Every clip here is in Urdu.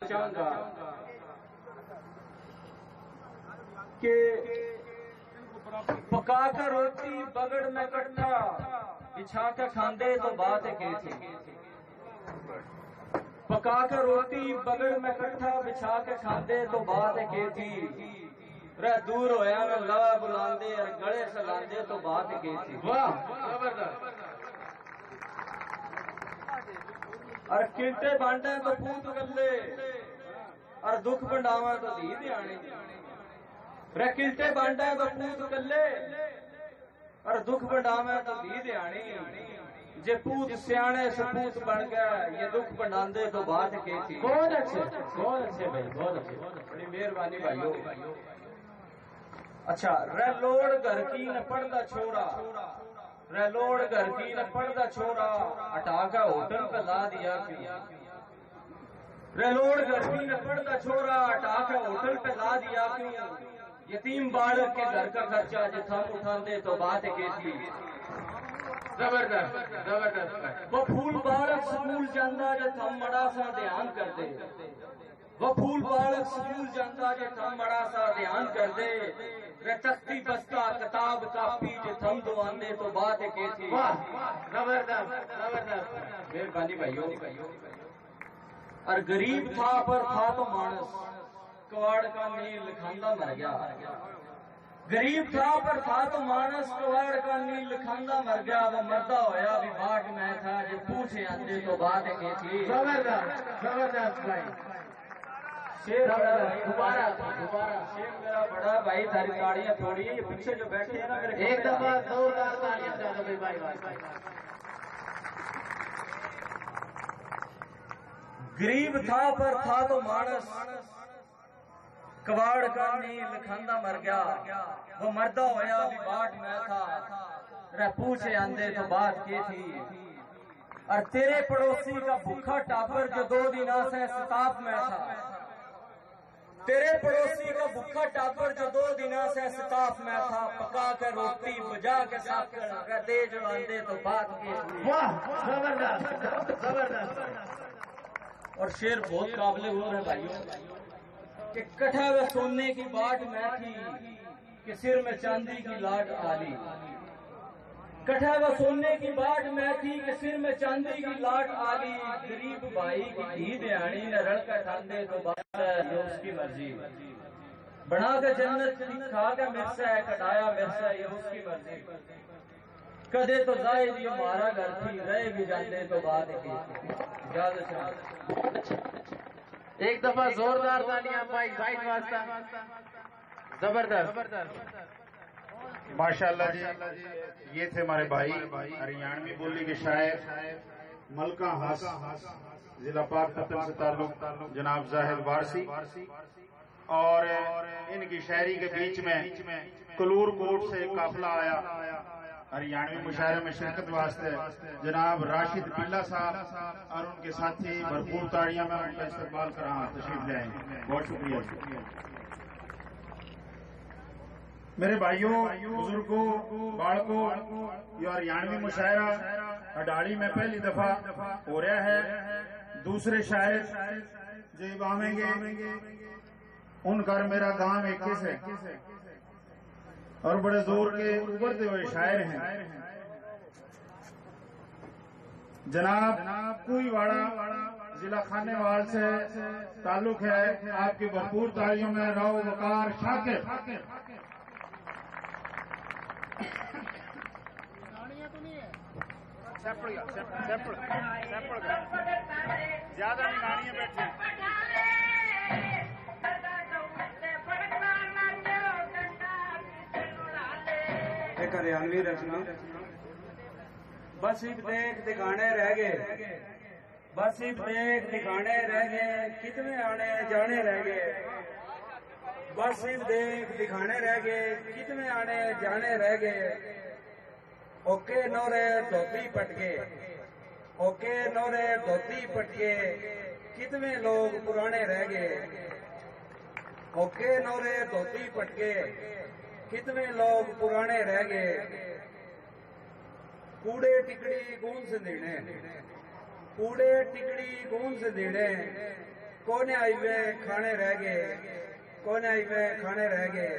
چاہوں گا کہ پکا کر روٹی بگڑ میں کٹھا بچھا کے کھاندے تو بات کی تھی، پکا کر روٹی بگڑ میں کٹھا بچھا کے کھاندے تو بات کی تھی، رہ دور ہویا میں لوا بلاندے اور گڑے سلاندے تو بات کی تھی۔ واہ زبردست۔ اور کلٹے بانٹے تو پوت گلے اور دکھ بنڈاواں تو دھی دیانے، رہ کلٹے بانٹے تو پوت گلے اور دکھ بنڈاواں تو دھی دیانے، جے پوت سیانے سپوت بن گیا یہ دکھ بنڈاندے تو بات کی تھی۔ بہت اچھے بھائی، بہت اچھے، بڑی مہربانی بھائیو۔ اچھا، ریلوڑ گھر کی نہ پڑھتا چھوڑا، ریلوڑ گھر کی نہ پڑھتا چھوڑا ہٹا کا ہوٹل پہ لا دیا کیوں، ریلوڑ گھر کی نہ پڑھتا چھوڑا ہٹا کا ہوٹل پہ لا دیا کیوں، یتیم بالغ کے گھر کا خرچہ جو تھم اٹھاندے تو بات کی تھی۔ زبردست زبردست۔ وہ پھول بالغ سکول جاندہ جو تھم مڑا سا دھیان کر دے، وہ پھول بالغ سکول جاندہ جو تھم مڑا سا دھیان کر دے، تختی بستہ کتاب کاپی جو تھم دواندے تو بات کی تھی۔ زبردست زبردست، مہربانی بھائیو۔ اور غریب تھا پر تھا تو مانس، کواڑ کا نیل لکھاندہ مر گیا، غریب تھا پر تھا تو مانس، کواڑ کا نیل لکھاندہ مر گیا، وہ مردہ ہویا بھی باغ میں تھا جو پوچھے آندے تو بات کی تھی۔ زبردست زبردست بھائی، شیر دوبارہ شیر میرا بڑا بھائی، دھاری تاڑیاں تھوڑی یہ پیچھے جو بیٹھے ہیں نا میرے ایک دفعہ زوردار تاڑیاں بھائی۔ غریب تھا پر تھا تو مانس، کواڑ کا نیل لکھاندہ مر گیا، وہ مردہ ہویا بھی باٹ میں تھا، رہ پوچھے آندے تو بات کی تھی۔ اور تیرے پڑوسی کا بھوکا ٹاپر جو 2 دن سے ستاپ میں تھا، تیرے پڑوسی کا بھوکا ٹاپر جو 2 دن سے ستاف میں تھا، پکا کے روٹی بجا کے ساتھ کر دے جو آندے تو بات کی تھی۔ واہ زبردست زبردست۔ اور شیر بہت قابل غور ہے بھائیوں، کہ کٹھا و سونے کی باٹ میں تھی کہ سر میں چاندی کی لاٹ آلی، کٹھا و سونے کی باٹ میں تھی کہ سر میں چاندی کی لاٹ آلی، غریب بھائی کی دھی دیانی نہ رڑ کا کھاندے تو بات ہے یہ اس کی مرضی، بنا کے جنت کھا کے مرسا ہے کٹایا مرسا یہ اس کی مرضی، کدے تو زائد یہ ہمارا گھر تھی رہے بھی جاندے تو بات کی تھی۔ ایک دفعہ زوردار تالیاں بھائی بھائی واسطہ، زبردست ماشاءاللہ جی۔ یہ تھے ہمارے بھائی ہریانوی بولی کے شاعر ملکہ ہاس، ضلع پاک پتن سے تعلق جناب زاہد وارسی، اور ان کی شاعری کے بیچ میں کلور کوٹ سے ایک قافلہ آیا ہریانوی مشاعرے میں شرکت واسطے، جناب راشد بلّہ صاحب اور ان کے ساتھی بھرپور تاڑیاں میں ان کا استقبال کر رہا ہوں، تشریف لے آئیں، بہت شکریہ۔ میرے بھائیوں، بزرگوں، باڑکوں، یہ ہریانوی مشاعرہ اڈاڑی میں پہلی دفعہ ہو رہا ہے۔ دوسرے شاعر جو آویں گے ان کا میرا کام ایک ہے اور بڑے زور کے ابھرتے ہوئے شاعر ہیں۔ جناب کوئی واڑا ضلع خانے وال سے تعلق ہے، آپ کی بھرپور تالیوں میں راؤ وقار شاکر۔ زیادہ نہیں گاڑیاں بیٹھی، ایک ہریانوی رچنا، بس ایک دیکھ دکھانے رہ گئے، بس ایک دیکھ دکھانے رہ گئے، کتنے آنے جانے رہ گئے، بس ایک دیکھ دکھانے رہ گئے، کتنے آنے جانے رہ گئے، اوکے نورے دھوتی پٹکے، اوکے نورے دھوتی پٹکے، کتنے لوگ پرانے رہ گئے، اوکے نورے دھوتی پٹکے، کتنے لوگ پرانے رہ گئے، کوڑے ٹکڑی گون سے دینے، کوڑے ٹکڑی گون سے دینے، کونے آئی ہوئے کھانے رہ گئے، کونے آئی ہوئے کھانے رہ گئے،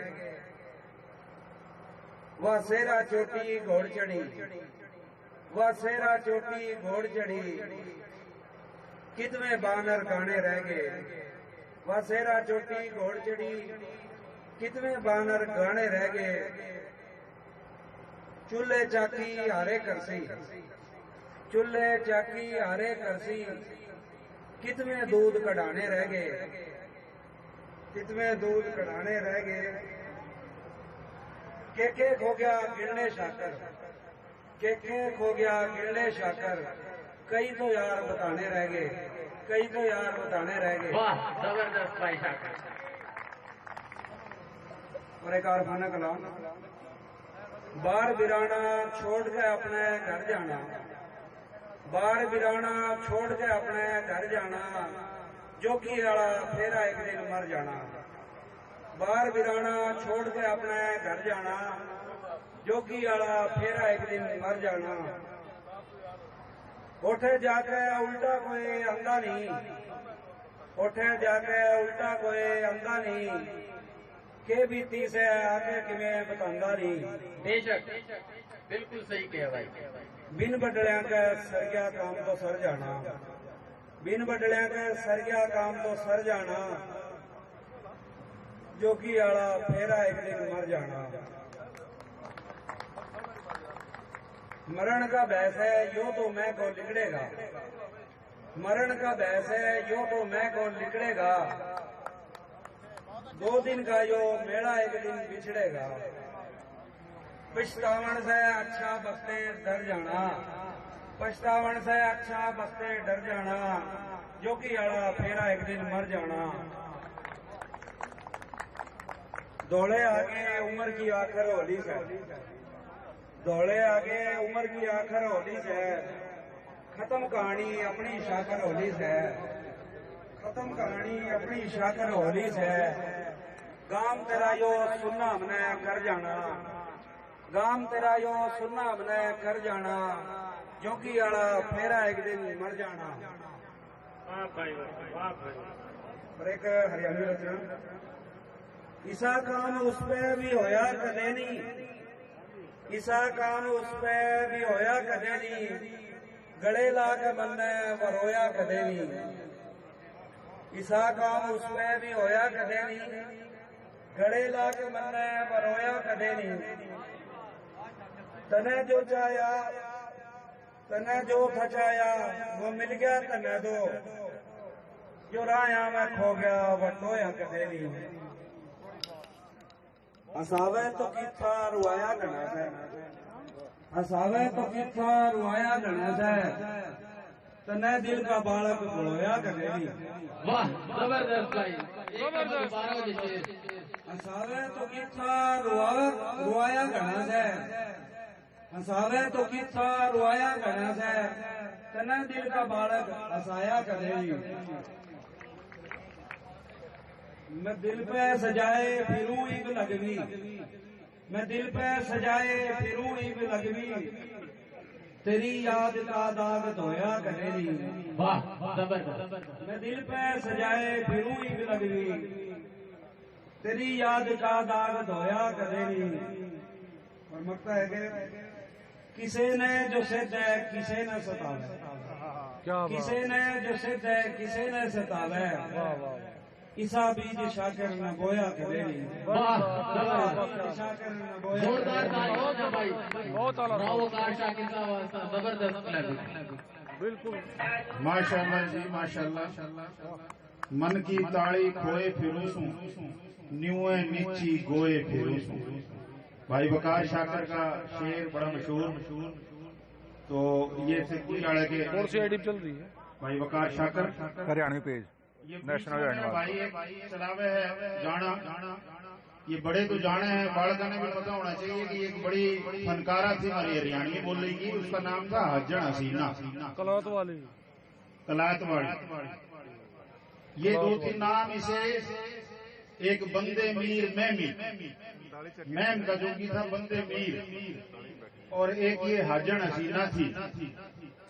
وہ سیرا چوٹی گھوڑ چڑھی، وہ سیرا چوٹی گھوڑ چڑھی، کتنے بانر گانے رہ گئے، وہ سیرا چوٹی گھوڑ چڑھی، کتنے بانر گانے رہ گئے، چولہے چاکی ہارے کرسی، چولہے چاکی ہارے کرسی، کتنے دودھ کڑھانے رہ گئے، کتنے دودھ کڑھانے رہ گئے، کیک ہو گیا گرنے شاکر، کیک ہو گیا گرنے شاکر، کئی تو یار بتانے رہ گئے، کئی تو یار بتانے رہ گئے۔ واہ زبردست بھائی شاکر۔ اور ایک عارفانہ کلام، بار برانا چھوڑ کے اپنے گھر جانا، بار برانا چھوڑ کے اپنے گھر جانا، جوگی والا پھیرا ایک دن مر جانا، بار برانا چھوڑ کے اپنے گھر جانا، جوگی والا پھیرا ایک دن مر جانا، اٹھے جا کے الٹا کوئی آندا نہیں، اٹھے جا کے الٹا کوئی آندا نہیں، کہ بیتی سے آگے کمیں بتاندہ نہیں، بے شک بالکل صحیح کہا بھائی۔ بن بڈلیاں کے سر گیا کام تو سر جانا، بن بڈلیاں کے سر گیا کام تو سر جانا، جوگی والا پھیرا ایک دن مر جانا، مرن کا بحث ہے یوں تو میں کو لکڑے گا، مرن کا بحث ہے یوں تو میں کو لکڑے گا، 2 دن کا یو میڑا ایک دن بچھڑے گا، پچھتاون سے اچھا بستے ڈر جانا، پچھتاون سے اچھا بستے ڈر جانا، جوگی والا پھیرا ایک دن مر جانا، دوڑے آگے عمر کی آخر ہولی سے، دوڑے آگے عمر کی آخر ہولی سے، ختم کہانی اپنی شاکر ہولی سے، ختم کہانی اپنی شاکر ہولی سے، گام تیرا یو سننا ہم نے کر جانا، گام تیرا یو سننا ہم نے کر جانا، جوگی والا پھیرا ایک دن مر جانا۔ اور ایک ہریانوی رچنا، ایسا کام اس پہ بھی ہویا کدے نہیں، ایسا کام اس پہ بھی ہویا کدے نہیں، گڑے لا کے بندے وہ رویا کدے نہیں، ایسا کام اس پہ بھی ہویا کدے نہیں، گڑے لا کے بندے وہ رویا کدے نہیں، تنے جو چاہیا تنے جو تھچایا وہ مل گیا تنے دو، جو رایا میں کھو گیا وہ ٹویا کدے نہیں، ہساوے تو کتھا روایا گنا سے، ہساوے تو کتھا روایا گنا سے، تنے دل کا بالک گڑویا کدے نہیں۔ واہ زبردست بھائی، زبردست۔ ہساوے تو کتھا روایا گنا سے، ہساوے تو کتھا روایا گنا سے، تنے دل کا بالک ہسایا کدے نہیں، میں دل پہ سجائے پھروں ایک لگوی، میں دل پہ سجائے پھروں ایک لگوی، تیری یاد کا داغ دھویا کدے نہیں۔ واہ زبردست۔ میں دل پہ سجائے پھروں ایک لگوی، تیری یاد کا داغ دھویا کدے نہیں۔ اور مکتا ہے کہ کسی نے جو سد ہے کسی نے ستاوے، کسی نے جو سد ہے کسی نے ستاوے، عیسیٰ بیج شاکر نہ بویا کدے نہیں۔ واہ شاکر نہ بویا زوردار کدے نہیں۔ تعریف ہے بھائی، بہت اعلیٰ راوکار شاکر صاحب زبردست لگی۔ بالکل ماشاء اللہ جی ماشاء اللہ، من کی تاڑی کھوئے پھروں سوں، نیوے نیچی گوئے پھروں سوں۔ بھائی وقار شاکر کا شعر بڑا مشہور، تو یہ سے کوئی لڑے کے کون سی آئی ڈی چل رہی ہے؟ بھائی وقار شاکر ہریانوی پیج یہ نیشنل بھائی ایک چلاوے ہے جانا، یہ بڑے تو جانے ہیں، بالکہ نے بھی پتا ہونا چاہیے کہ ایک بڑی فنکارہ تھی ہماری ہریانوی بولنے کی، اس کا نام تھا حجن حسینہ کلات والی، کلات واڑی۔ یہ 2-3 نام اسے ایک بندے میر میم کا جو کی تھا بندے میر، اور ایک یہ حجن حسینہ تھی،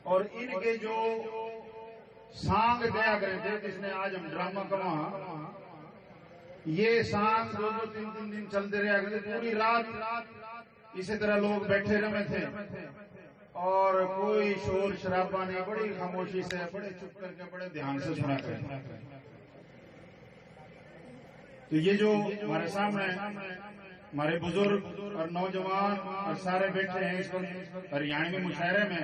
اور ان کے جو سانگ دیا کرے تھے جس نے آج ہم ڈرامہ کما، یہ سانگ 2-3 دن چلتے رہا کرتے، پوری رات اسی طرح لوگ بیٹھے رہے تھے اور کوئی شور شرابہ نہیں، بڑی خاموشی سے، بڑے چپ کر کے، بڑے دھیان سے سنا کرتے۔ تو یہ جو ہمارے سامنے ہمارے بزرگ اور نوجوان اور سارے بیٹھے ہیں اس وقت ہریانوی مشاعرے میں،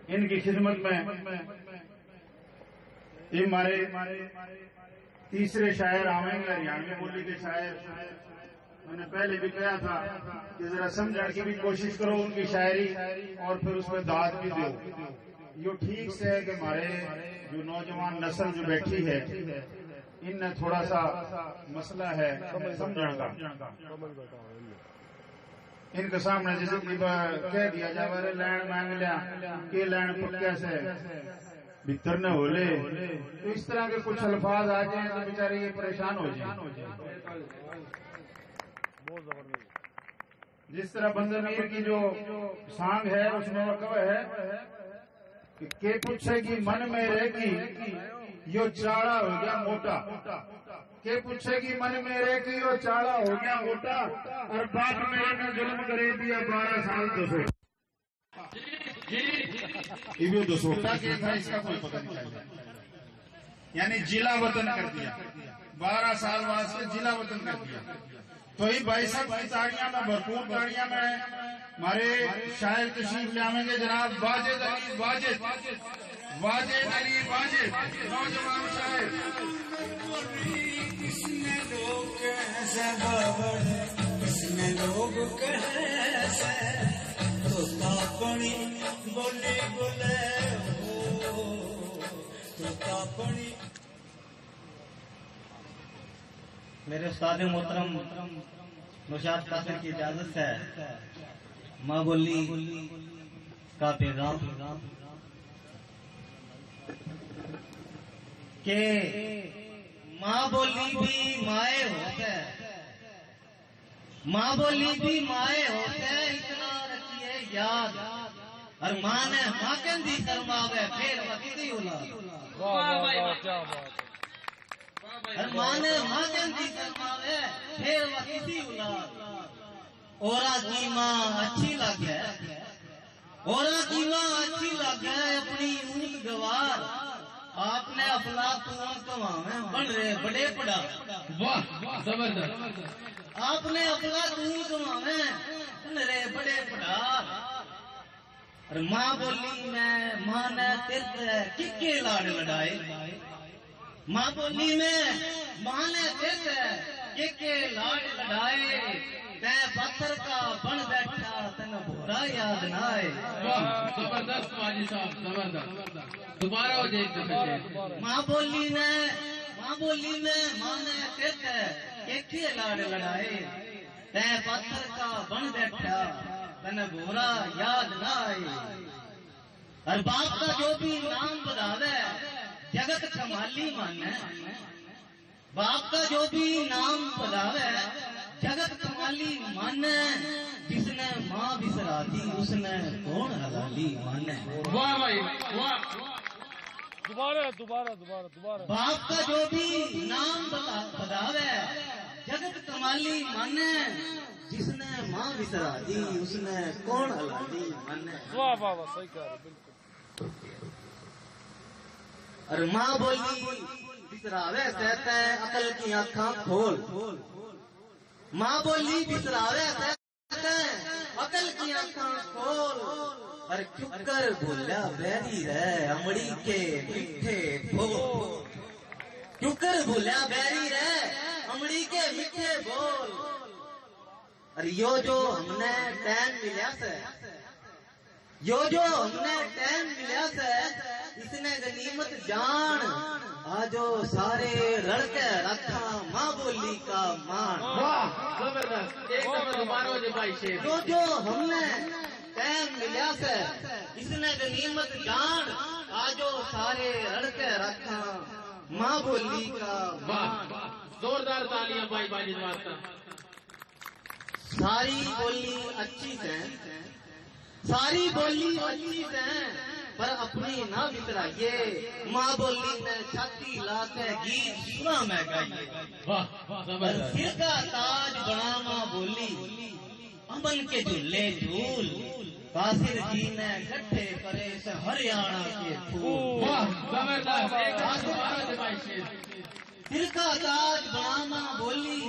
ان کی خدمت میں یہ ہمارے تیسرے شاعر آئیں گے، ہریانوی بولی کے شاعر۔ میں نے پہلے بھی کہا تھا کہ ذرا سمجھنے کی بھی کوشش کرو ان کی شاعری، اور پھر اس میں داد بھی دو۔ یہ ٹھیک سے ہے کہ ہمارے جو نوجوان نسل جو بیٹھی ہے ان میں تھوڑا سا مسئلہ ہے سمجھنے کا، ان کے سامنے جیسے کہہ دیا جائے لین مانگ لیا کہ لین پکیا سے بھیتر نے ہو لے، تو اس طرح کے کچھ الفاظ آ جائیں تو بیچارے یہ پریشان ہو جائیں۔ جس طرح بندر میر کی جو سانگ ہے اس میں وہ ہے کہ پوچھے گی من میں رہے گی یہ چاڑا ہو گیا موٹا، کہ پوچھے گی من میں رہے گی یہ چاڑا ہو گیا موٹا، اور باپ میرے نے ظلم کرے دیا 12 سال دسوٹا۔ یہ دسوٹا کیا تھا اس کا کوئی پتہ نہیں چلا، یعنی جلا وطن کر دیا، 12 سال واسطے جلا وطن کر دیا۔ تو یہ بھائی صاحب کی تاڑیاں میں بھرپور تاڑیاں میں ہمارے شاعر تشریف لے آئیں گے جناب واجد علی واجد، واجد علی واجد نوجوان شاعر۔ کس نے لوگ کیسے بابر، کس نے لوگ کیسے تو تاپنی بولی بولے ہو، تو تاپنی۔ میرے استاد محترم نوشاد قاسم کی اجازت ہے ماں بولی کا پیغام کہ ماں بولی بھی مائے ہوتے، ماں بولی بھی مائے ہوتے، اتنا رکھیے یاد، اور ماں نے ماں دی کرواوے پھر وقتی اولاد، اور ماں نے ماں دی کرواوے پھر وقتی اولاد۔ اورا کی ماں اچھی لگ ہے، اورا کی ماں اچھی لگ ہے اپنی اونٹ گوار، آپ نے افلاطون کماوے بن رہے بڑے پڑا، واہ زبردست، آپ نے افلاطون کماوے بن رہے بڑے پڑا، اور ماں بولی میں ماں نے ترک ککے لاڑ لڑائے، ماں بولی میں ماں نے ترک ککے لاڑ لڑائے، تے پتھر کا بن بیٹھا تن بھورا یاد نہ آئے۔ واہ زبردست واجد صاحب زبردست، دوبارہ ہو جائے ایک دفعہ۔ ماں بولی میں ماں نے ترک ککے لاڑ لڑائے، تے پتھر کا بن بیٹھا تن بھورا یاد نہ آئے، اور باپ کا جو بھی نام بداوے جگت کمالی مانے، باپ کا جو بھی نام بداوے جگت کمالی مانے، جس نے ماں بسرا دی اس نے کون حلالی مانے۔ واہ بھائی واہ، دوبارہ باپ کا جو بھی نام بداوے جگت کمالی مانے، جس نے ماں بسرا دی اس نے کون حلالی مانے۔ واہ واہ واہ، صحیح کہہ رہے بالکل۔ اور ماں بولی بسراوے سہتے عقل کی آنکھاں کھول، ماں بولی بسراوے سہتے عقل کی آنکھاں کھول، اور چپ کر بھولا بیری رہے امڑی کے میٹھے بول، چپ کر بھولا بیری رہے امڑی کے میٹھے بول، اور یو جو ہم نے ٹائم ملیا سے، یو جو ہم نے ٹائم ملیا سے، اس نے غنیمت جان آجو سارے رڑ کے رکھا ماں بولی کا مان۔ واہ زبردست، ایک دفعہ دوبارہ ہو جائے بھائی شیر۔ جو ہم نے ٹائم ملیا سے، اس نے غنیمت جان آجو سارے رڑ کے رکھا ماں بولی کا واہ مان۔ زوردار تالیاں بھائی واجد واسطہ۔ ساری بولی اچھی سے، ساری بولی اچھی سے، پر اپنی نہ بترائیے، ماں بولی میں چھاتی لا کے گیت سنا میں گائیے۔ سر کا تاج بنا ماں بولی، امن کے جھولے جھول، قاصر جی نے گٹھے کرے سے ہریانہ کے پھول۔ سر کا تاج بنا ماں بولی،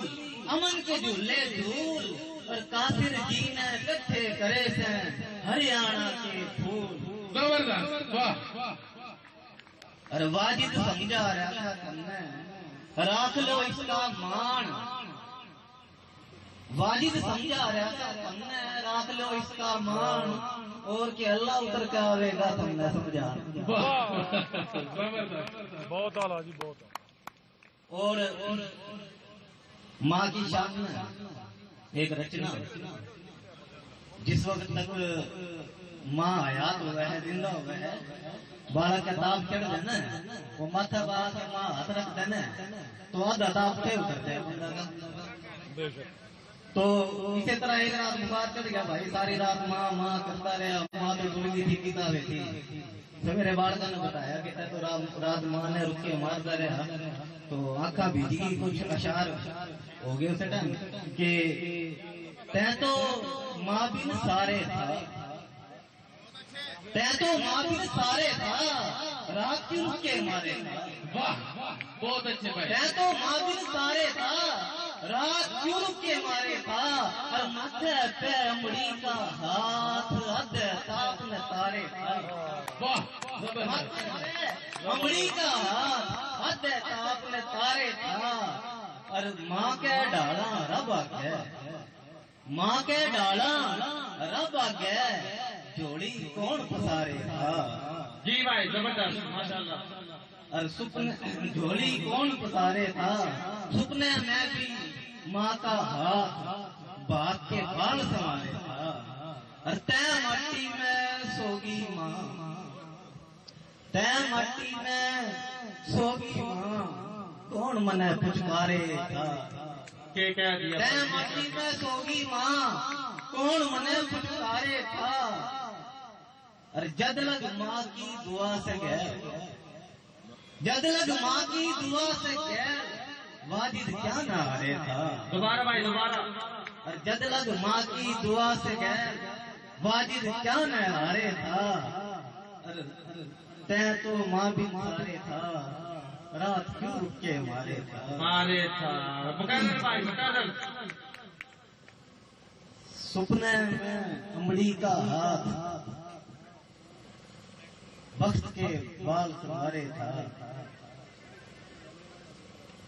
امن کے جھولے جھول، اور قاصر جی نے گٹھے کرے سے ہریانہ کے پھول۔ زبردست، اور واجد سمجھا رہا تھا تم نے، راکھ لو اس کا مان۔ واجد سمجھا رہا تھا تم نے، راکھ لو اس کا مان، اور کہ اللہ اتر کے آئے گا تم نے سمجھا۔ بہت اعلیٰ جی، بہت اعلیٰ۔ اور ماں کی شان میں ایک رچنا، جس وقت تک ماں حیات ہوا ہے، زندہ ہوا ہے، بارہ کا تاپ چڑھ جانا ہے، وہ ماتھا بہا کے ماں ہاتھ رکھ دینا ہے تو آدھا تاپ پہ اترتا ہے بندہ کا۔ تو اسی طرح ایک رات بخار چڑھ گیا بھائی، ساری رات ماں ماں کرتا رہا، ماں تو ڈول گئی تھی، کتابیں تھی۔ سویرے والدہ نے بتایا کہ تو رات ماں نے رکے مارتا رہا، تو آنکھاں بھیج گئی، کچھ اشعار ہو گئے اسے ٹائم کہ تیں تو ماں بن سارے تھا، تیں تو ماں بن سارے تھا، رات کیوں رک کے مارے تھا۔ بہت اچھے بھائی۔ تیں تو ماں بن سارے تھا، رات کیوں رک کے مارے تھا، اور ماتھے پہ امڑی کا ہاتھ حد تاپ نے تارے تھا۔ امڑی کا ہاتھ حد تاپ نے تارے تھا، اور ماں کے ڈالا رب آگے، ماں کے ڈالا رب آگے، جوڑی کون پسارے تھا۔ جی بھائی زبردست، ماشاء اللہ۔ اور سپنے جھولی کون پسارے تھا، سپنے میں بھی ماں کا ہاتھ بات کے بال سنوارے تھا، اور تے مٹی میں سوگی ماں، تے مٹی میں سوگی ماں، کون منے پچکارے تھا۔ کہہ دیا تے مٹی میں سوگی ماں، کون منے پچکارے تھا، اور جد لگ ماں کی دعا سے گئے، جد لگ ماں کی دعا سے گئے، واجد کیا نہ ہارے تھا۔ دوبارہ بھائی دوبارہ۔ اور جد لگ ماں کی دعا سے گئے، واجد کیا نہ ہارے تھا، تے تو ماں بھی مارے تھا، رات کیوں رک کے مارے تھا۔ مارے تھا مقرر بھائی، مقرر۔ سپنے میں امڑی کا ہاتھ بخت کے بال سنوارے تھا،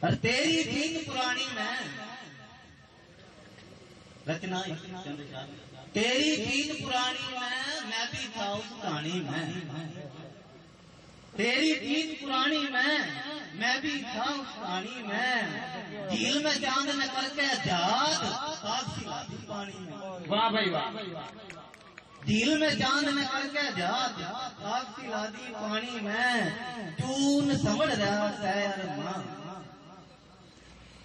اور تیری دین پرانی میں رچنا، تیری دین پرانی میں بھی تھا اس کہانی میں، تیری دین پرانی میں بھی تھا اس کہانی میں، جھیل میں چاند میں کر کے جہاد پاک سلاتی پانی میں۔ واہ بھائی واہ۔ جھیل میں چاند میں کر کے جہاد پاک سلاتی پانی میں، چون سمجھ رہا سیر ماں،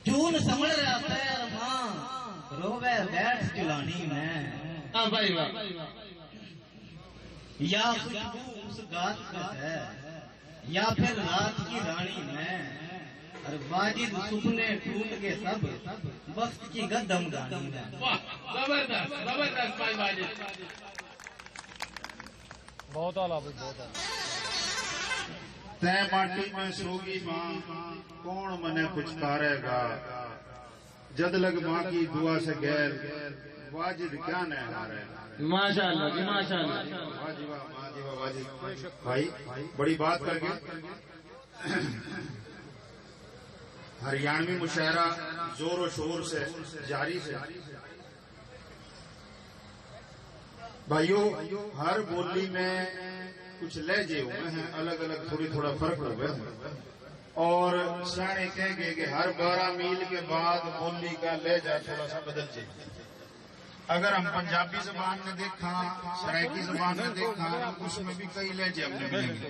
چون سمجھ رہا سیر ماں، روے بیٹھ چلانی میں۔ ہاں بھائی واہ۔ یا خوشبو اس گات میں ہے، یا پھر رات کی رانی میں، اور واجد سپنے ٹوٹ کے سب وقت کی گدم گانی میں۔ واہ زبردست زبردست بھائی واجد۔ بہت اعلیٰ بھائی، بہت اعلیٰ۔ تے ماٹی میں سوگی ماں، کون منے پچکارے گا، جد لگ ماں کی دعا سے غیر، واجد کیا نہ ہارے گا۔ ماشاء اللہ جی ماشاء اللہ۔ واہ جی واہ، واہ جی واہ، واجد بھائی بڑی بات کر کے ہریانوی مشاعرہ زور و شور سے جاری ہے۔ بھائیو، ہر بولی میں کچھ لہجے ہوئے ہیں، الگ الگ تھوڑی تھوڑا فرق ہوئے ہیں، اور سیانے کہیں گے کہ ہر 12 میل کے بعد بولی کا لہجہ تھوڑا سا بدل جائے۔ اگر ہم پنجابی زبان میں دیکھا، سرائکی زبان میں دیکھا، اس میں بھی کئی لہجے ہم نے ملیں گے،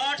8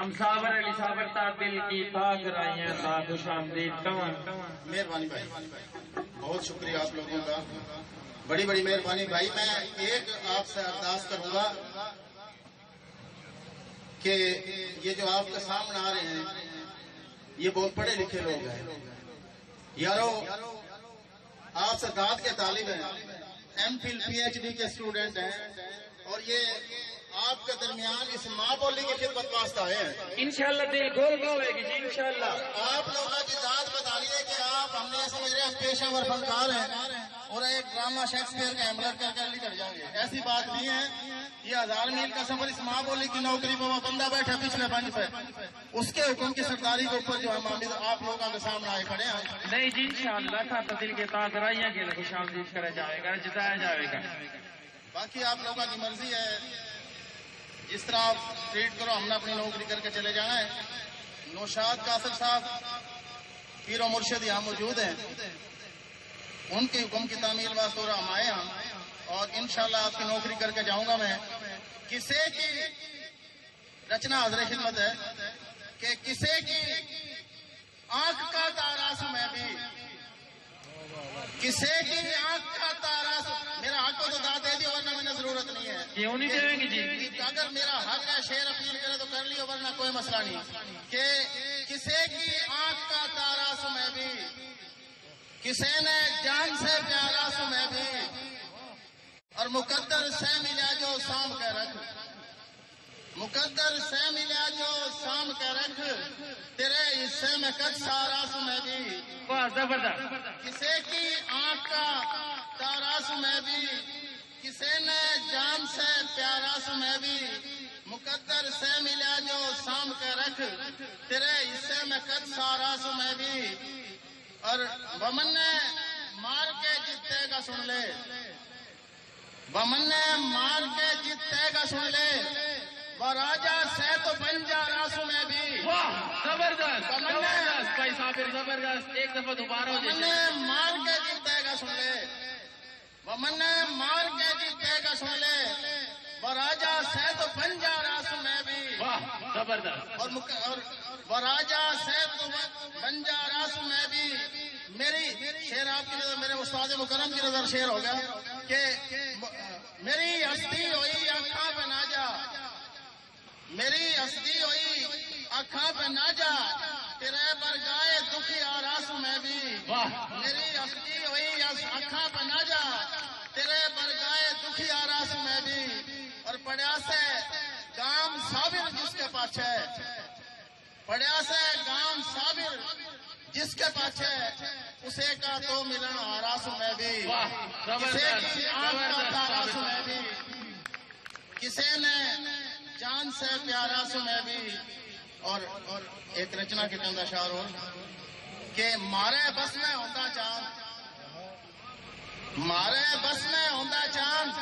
ہم صابر علی صابر تا دل کی پاک رائیاں تا خوش آمدید کمان. مہربانی بھائی، بہت شکریہ آپ لوگوں کا، بڑی بڑی مہربانی بھائی. میں ایک آپ سے ارداس کروں گا کہ یہ جو آپ کے سامنے آ رہے ہیں یہ بہت پڑھے لکھے لوگ ہیں یارو، آپ سے داد کے طالب ہیں، M Phil P H D کے اسٹوڈنٹ ہیں، اور یہ آپ کے درمیان اس ماں بولی کی خدمت واسطے آئے ہیں. انشاءاللہ دل گول ہوئے گی جی انشاءاللہ. آپ لوگوں کی ذات بتا رہی ہے کہ آپ ہم نے سمجھ رہے ہیں پیشہ ور فنکار ہیں اور ایک ڈرامہ شیکسپیئر کا حملہ کر کے نکل جائیں گے. ایسی بات نہیں ہے. یہ 1000 میل کا سفر اس ماں بولی کی نوکری پہ وہ بندہ بیٹھا پچھلے بنچ پہ، اس کے حکم کی سرداری کے اوپر جو ہم آپ لوگوں کے سامنے آئے کھڑے ہیں. نہیں جی انشاءاللہ تھا دل کے تاج رائیاں کے خوش آمدید کرا جائے گا، جتایا جائے گا. باقی آپ لوگوں کی مرضی ہے، جس طرح آپ ٹریٹ کرو. ہم نے اپنی نوکری کر کے چلے جانا ہے. نوشاد قاصر صاحب پیر و مرشد یہاں موجود ہیں، ان کے حکم کی تعمیل واسطے ہم آئے ہیں، اور انشاءاللہ آپ کی نوکری کر کے جاؤں گا میں. کسے کی رچنا حضر خدمت ہے کہ کسے کی آنکھ کا تاراس میں بھی، کسے کی آنکھ کا تاراس. میرا حق کو تو داد دے دیو ورنہ مجھے ضرورت نہیں ہے. کیوں نہیں دے گی جی؟ اگر میرا حق ہے شعر اپیل کرے تو کر لیو ورنہ کوئی مسئلہ نہیں. کہ کسے کی آنکھ کا تاراس میں بھی، کسے نے جان سے پیارا سو میں بھی، اور مقدر سے ملا جو سام کے رکھ، مقدر سے ملا جو سام کے رکھ، تیرے حصے میں کچھ سارا سو میں بھی. کسے کی آنکھ کا تارا سو میں بھی، کسے نے جان سے پیارا سو میں بھی، مقدر سے ملا جو سام کے رکھ، تیرے حصے میں کچھ سارا سو میں بھی. اور بمن نے مار کے جیتے گا سن لے، بمن نے مار کے جیتے گا سن لے، وہ راجہ سے تو بن جا راسو میں بھی. زبردست زبردست بھائی صابر زبردست. ایک دفعہ دوبارہ ہو بمن نے مار کے جیتے گا سن لے، بمن نے مار کے جیتے گا سن لے، وہ راجہ سے تو بن جا راسو میں بھی. زبردست. اور وہ راجہ سے تو بن جا راسو میں بھی. میری شعر آپ کی نظر، میرے استاد مکرم کی نظر شعر ہوگا کہ میری ہستی ہوئی آنکھاں پہ نہ جا، میری ہستی ہوئی آنکھاں پہ نہ جا، تیرے برگائے دکھی آراس میں بھی. میری ہستی ہوئی آنکھاں پہ نہ جا، تیرے برگائے دکھی آراس میں بھی. اور پڑیا سے گام صابر جس کے پاس ہے، پڑیا سے گام صابر جس کے پاس ہے، اسے کا تو ملن آراس میں بھی. کسے کی آنکھ کا تاراس میں بھی، کسے نے جان سے پیارا سو میں بھی. اور ایک رچنا کے چند اشعار ہو کہ مارے بس میں ہوتا چاند، مارے بس میں ہوتا چاند،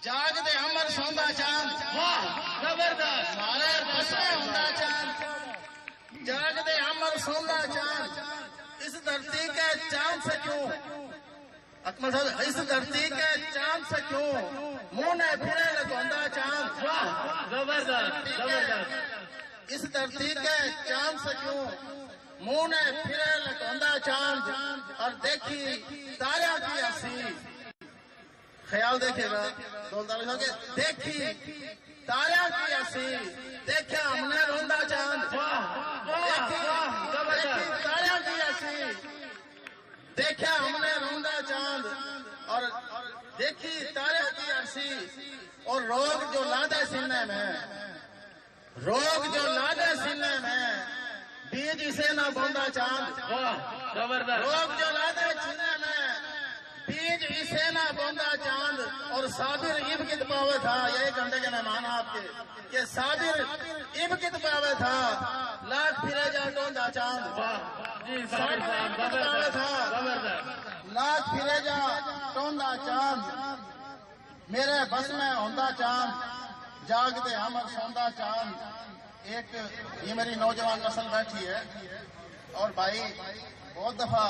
جاگ دے ہمر سوندا چاند. زبردست. مارے بس میں ہوتا چاند، جاگ دے ہمر سوندا چاند. اس دھرتی کے چاند سے کیوں، اکمل صاحب، اس دھرتی کے چاند سے کیوں منہ نے پھرے لگوندا چاند. زبردست زبردست. اس دھرتی کے چاند سے کیوں منہ نے پھرے لگوندا چاند. اور دیکھی تارا کی ہنسی، خیال دیکھے گا دولدار صاحب کے، دیکھی تارا کی ہنسی، دیکھا ہم نے روندا چاند. دیکھی تارا کی ہنسی، دیکھا ہم نے روندا چاند. اور دیکھی تارا کی ہنسی، اور روگ جو لادے سینے میں، روگ جو لادے سینے میں، بیج اسے نہ بوندا چاند. زبردست. روگ جو لادے سینے میں، بیج اسے نہ بوندا چاند. اور صابر اب کت پاوے تھا، یہ 1 گھنٹے کے مہمان آپ کے، کہ صابر اب کت پاوے تھا، لاکھ پھرے جا ٹوندا چاند. جی صابر صاحب زبردست زبردست. لاکھ پھرے جا ٹوندا چاند، میرے بس میں ہوندا چاند، جاگ دے ہمر سوندا چاند. ایک یہ میری نوجوان نسل بیٹھی ہے، اور بھائی بہت دفعہ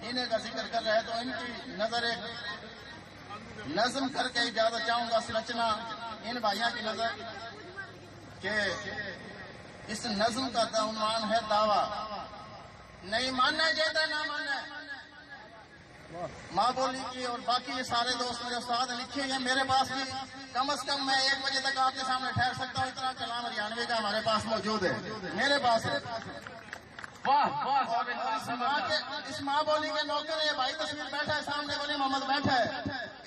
انہیں کا ذکر کر رہے تو ان کی نظر ایک نظم کر کے اجازت چاہوں گا. رچنا ان بھائیوں کی نظر کہ اس نظم کا عنوان ہے دعویٰ، نہیں ماننا جیتا نہ ماننا۔ ماں بولی کی اور باقی یہ سارے دوست میرے استاد لکھے ہیں میرے پاس بھی، کم از کم میں 1 بجے تک آپ کے سامنے ٹھہر سکتا ہوں، اتنا کلام ہریانوی کا ہمارے پاس موجود ہے، میرے پاس ہے۔ اس ماں بولی کے نوکر یہ بھائی تصویر بیٹھا ہے سامنے، ولی محمد بیٹھا ہے،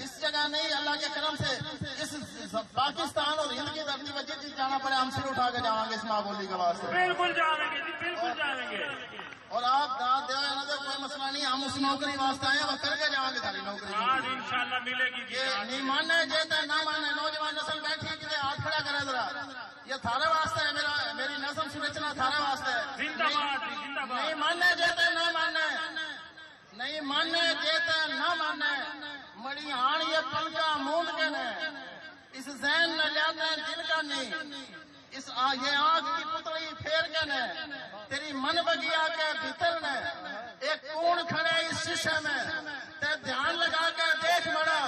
اس جگہ نہیں، اللہ کے کرم سے اس پاکستان اور ہند کی دھرتی پر جس جانا پڑے ہم سر اٹھا کے جاؤں گے اس ماں بولی کے واسطے، بالکل جائیں گے، بالکل جائیں گے۔ اور آپ داد دو یا نہ دو کوئی مسئلہ نہیں، ہم اس نوکری واسطے آئے وہ کر کے جاؤں گے ساری نوکری، آج انشاءاللہ ملے گی۔ یہ نہیں ماننا جیتا نہ ماننا، نوجوان نسل بیٹھی ہے کہ ہاتھ کھڑا کرے ذرا، یہ تھارے واسطے ہے، میری نظم سنرچنا تھارے واسطے ہے۔ زندہ باد، زندہ باد۔ نہیں ماننا جیتا نہ ماننا، نہیں ماننا جیتا نہ ماننا، مڑی آن یہ پلکا موند کے نے، اس ذہن نہ لیاتا دل کا نہیں، یہ آنکھ کی پتلی پھیر کے نے، تیری من بگیا کے بھیتر نے، ایک کون کھڑے اس شیشے میں، تے دھیان لگا کے دیکھ بڑا،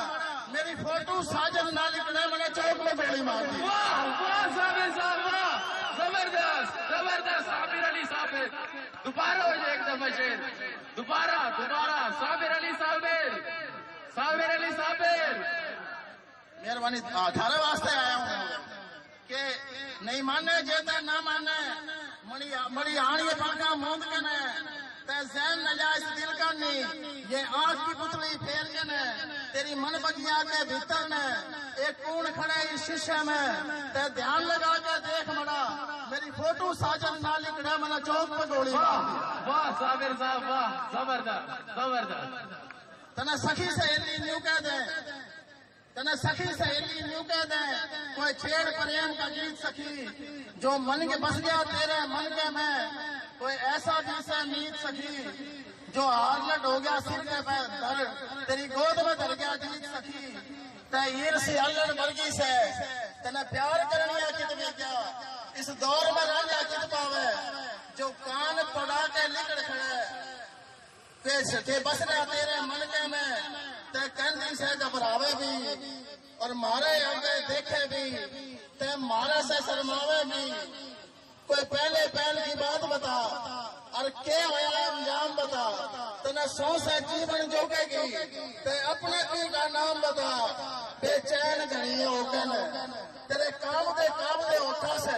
میری فوٹو ساجد نہ لکھنے میں نے چوک میں گولی مار دی۔ واہ واہ صابر صاحب، واہ زبردست زبردست، صابر علی صابر، دوبارہ ہو جائے ایک دفعہ شیر، دوبارہ صابر علی صابر، صابر علی صابر۔ مہربانی تھارے واسطے آیا ہوں کہ نہیں ماننے جیتا نہ ماننے، مڑی آن یہ پلکا موند کے نے، تے ذہن نہ جا اس دل کا نہیں، یہ آنکھ کی پتلی پھیر کے نے، تیری من بگیا کے بھیتر نے، ایک کون کھڑے اس شیشے میں، تے دھیان لگا کے دیکھ مڑا، میری فوٹو ساجد نہ لکھنے میں نے چوک پہ گولی مار دی۔ واہ صابر صاحب، واہ زبردست زبردست۔ تنے سخی سہیلی نیو کہہ دیں، تنے سخی سہیلی نیو کہہ دیں، کوئی چھیڑ پریم کا گیت سخی، جو من کے بس گیا تیرے من کے میں، کوئی ایسا بھی سے میت سخی، جو ہارلٹ ہو گیا سر کے پہ در، تیری گود میں در گیا جیت سخی، تے ایر سی ہلڑ برگی سے، تنے پیار کرنیا کتنی کیا، اس دور میں رانجا کت پاوے، جو کان پڑا کے لکڑ کھڑے، کہ بس رہا تیرے من کے میں، تے کہندی سے گھبراوے بھی، اور مارے آگے دیکھے بھی، تے مارے سے شرماوے بھی، کوئی پہلے کی بات بتا، اور کیا ہویا انجام بتا، تنے 100 سے جیون جوگے گی، تے اپنے پی کا نام بتا، بے چین گھڑی ہو کے تیرے کام دے ہوٹھا سے